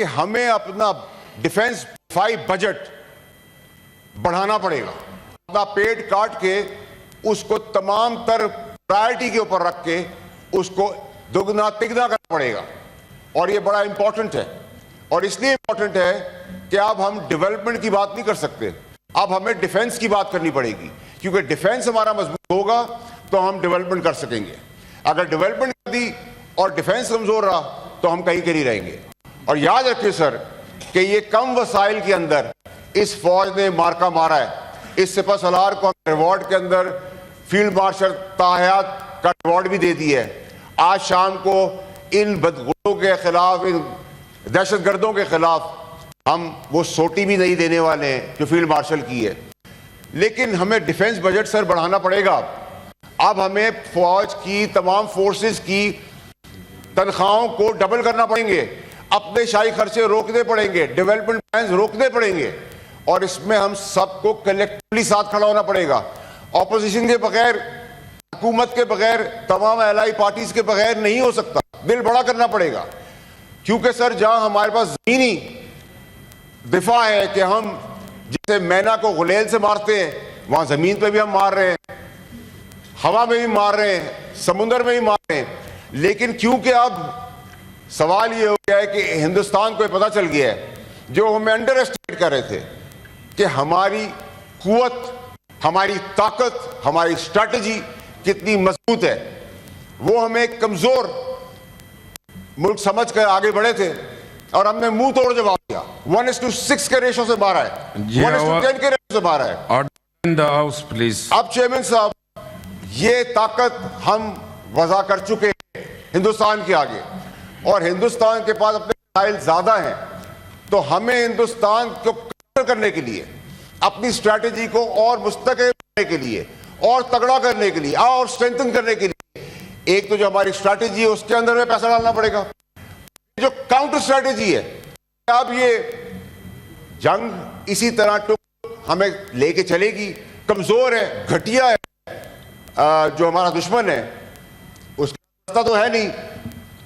کہ ہمیں اپنا ڈیفنس بجٹ بڑھانا پڑے گا. اپنا پیٹ کاٹ کے اس کو تمام تر پرائرٹی کے اوپر رکھ کے اس کو دگنا تگنا کرنا پڑے گا. اور یہ بڑا امپورٹنٹ ہے, اور اس لیے امپورٹنٹ ہے کہ اب ہم ڈیولپمنٹ کی بات نہیں کر سکتے, اب ہمیں ڈیفنس کی بات کرنی پڑے گی, کیونکہ ڈیفنس ہمارا مضبوط ہوگا تو ہم ڈیولپمنٹ کر سکیں گے. اگر ڈیولپمنٹ کر دی اور ڈیفنس کمزور رہا تو ہم کہیں کے نہیں رہیں گے. اور یاد رکھیے سر کہ یہ کم وسائل کے اندر اس فوج نے مارکا مارا ہے. اس سپہ سالار کو ہم ریوارڈ کے اندر فیلڈ مارشل تاحیات کا ریوارڈ بھی دے دی ہے. آج شام کو ان بدغلوں کے خلاف, ان دہشت گردوں کے خلاف ہم وہ سوٹی بھی نہیں دینے والے ہیں جو فیلڈ مارشل کی ہے. لیکن ہمیں ڈیفنس بجٹ سر بڑھانا پڑے گا. اب ہمیں فوج کی تمام فورسز کی تنخواہوں کو ڈبل کرنا پڑیں گے, اپنے شاہی خرچے روکنے پڑیں گے, ڈیولپمنٹ پلانز روکنے پڑیں گے, اور اس میں ہم سب کو کلیکٹیولی ساتھ کھڑا ہونا پڑے گا. اپوزیشن کے بغیر, حکومت کے بغیر, تمام الائی پارٹیز کے بغیر نہیں ہو سکتا. دل بڑا کرنا پڑے گا, کیونکہ سر جہاں ہمارے پاس زمینی دفاع ہے کہ ہم جیسے مینا کو غلیل سے مارتے ہیں, وہاں زمین پہ بھی ہم مار رہے ہیں, ہوا میں بھی مار رہے ہیں, سمندر میں بھی مار رہے ہیں. لیکن کیونکہ اب سوال یہ ہو گیا ہے کہ ہندوستان کو یہ پتہ چل گیا ہے, جو ہمیں انڈر ایسٹیمیٹ کر رہے تھے, کہ ہماری قوت, ہماری طاقت, ہماری اسٹریٹجی کتنی مضبوط ہے. وہ ہمیں کمزور ملک سمجھ کر آگے بڑھے تھے, اور ہم نے منہ توڑ جواب دیا. 1:6 کے ریشو سے مارا ہے, 1:10 کے ریشو سے مارا ہے. اب چیئرمین صاحب, یہ طاقت ہم وضع کر چکے ہیں ہندوستان کے آگے, اور ہندوستان کے پاس اپنے وسائل زیادہ ہیں, تو ہمیں ہندوستان کو کنٹرول کرنے کے لیے, اپنی اسٹریٹجی کو اور مستقل کرنے کے لیے, اور تگڑا کرنے کے لیے, اور اسٹرینتھن کرنے کے لیے, ایک تو جو ہماری اسٹریٹجی ہے اس کے اندر میں پیسہ ڈالنا پڑے گا. جو کاؤنٹر اسٹریٹجی ہے, اب یہ جنگ اسی طرح ہمیں لے کے چلے گی. کمزور ہے, گھٹیا ہے جو ہمارا دشمن ہے, اس کا راستہ تو ہے نہیں.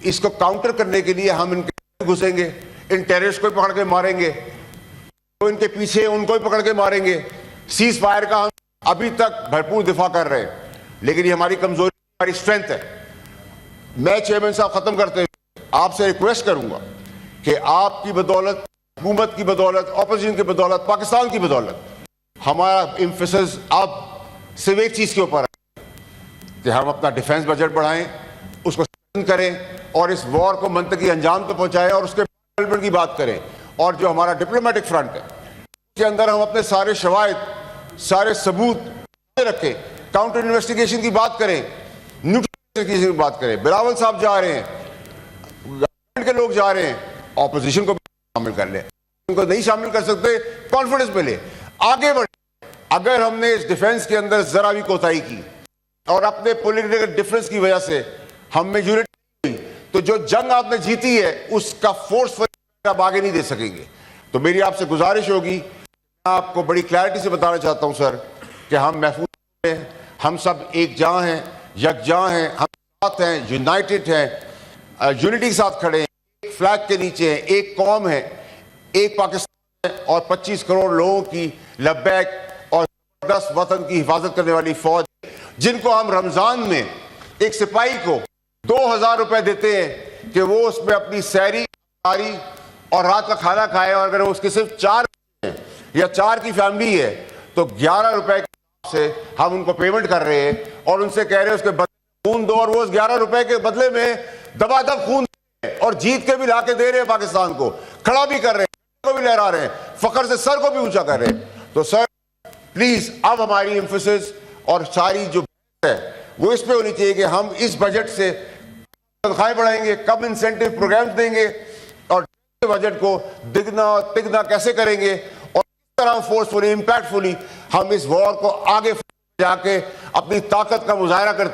اس کو کاؤنٹر کرنے کے لیے ہم ان کے گھسیں گے, ان ٹیررسٹ کو پکڑ کے ماریں گے, تو ان کے پیچھے ان کو بھی پکڑ کے ماریں گے. سیز فائر کا ہم ابھی تک بھرپور دفاع کر رہے ہیں, لیکن یہ ہماری کمزوری, ہماری اسٹرینتھ ہے. میں چیئرمین صاحب ختم کرتے ہوئے آپ سے ریکویسٹ کروں گا کہ آپ کی بدولت, حکومت کی بدولت, اپوزیشن کی بدولت, پاکستان کی بدولت, ہمارا ایمفیسس اب صرف ایک چیز کے اوپر ہے کہ ہم اپنا ڈیفنس بجٹ بڑھائیں, اس کو کریں, اور اس وار کو منطقی انجام تو پہنچائیں, اور اس کے ڈیولپمنٹ کی بات کریں. اور جو ہمارا ڈپلومیٹک فرنٹ ہے اس کے اندر ہم اپنے سارے شواہد, سارے ثبوت رکھیں, کاؤنٹر انویسٹیگیشن کی بات کریں, نیوٹرل کی بات کریں. بلاول صاحب جا رہے ہیں, گورنمنٹ کے لوگ جا رہے ہیں, اپوزیشن کو شامل کر لیں. ان کو نہیں شامل کر سکتے, کانفیڈنس میں لیں, آگے بڑھیں. اگر ہم نے اس ڈیفنس کے اندر ذرا بھی کوتاہی کی اور اپنے پولیٹیکل ڈفرینس کی وجہ سے ہم میں یونٹی ہوئی, تو جو جنگ آپ نے جیتی ہے اس کا فورس آپ آگے نہیں دے سکیں گے. تو میری آپ سے گزارش ہوگی, میں آپ کو بڑی کلیئرٹی سے بتانا چاہتا ہوں سر, کہ ہم محفوظ ہیں, ہم سب ایک جاں ہیں, یکجاں ہیں, ہم ساتھ ہیں, یونائٹڈ ہیں, یونٹی کے ساتھ کھڑے ہیں, ایک فلیگ کے نیچے ہیں, ایک قوم ہے, ایک پاکستان ہے, اور 25 کروڑ لوگوں کی لبیک اور زبردست وطن کی حفاظت کرنے والی فوج, جن کو ہم رمضان میں ایک سپاہی کو 2000 روپے دیتے ہیں کہ وہ اس میں اپنی سحری اور رات کا کھانا کھائے, اور اگر اس کے صرف 4 ہیں یا 4 کی فیملی ہے تو 11 روپے سے ہم ان کو پیمنٹ کر رہے ہیں, اور ان سے کہہ رہے ہیں اس کے بدلے خون دو, اور وہ اس 11 روپے کے بدلے میں دبا دب خون دے رہے ہیں, اور جیت کے بھی لا کے دے رہے ہیں, پاکستان کو کھڑا بھی کر رہے ہیں, کو بھی لہرا رہے ہیں, فخر سے سر کو بھی اونچا کر رہے ہیں. تو سر پلیز اب ہماری ایمفیسس اور ساری جو ہے وہ اس پہ ہونی چاہیے کہ ہم اس بجٹ سے تنخواہیں بڑھائیں گے, کم انسینٹو پروگرامز دیں گے, اور بجٹ کو دگنا تگنا کیسے کریں گے, اور کس طرح فورسفلی, امپیکٹ فلی ہم اس وار کو آگے جا کے اپنی طاقت کا مظاہرہ کرتے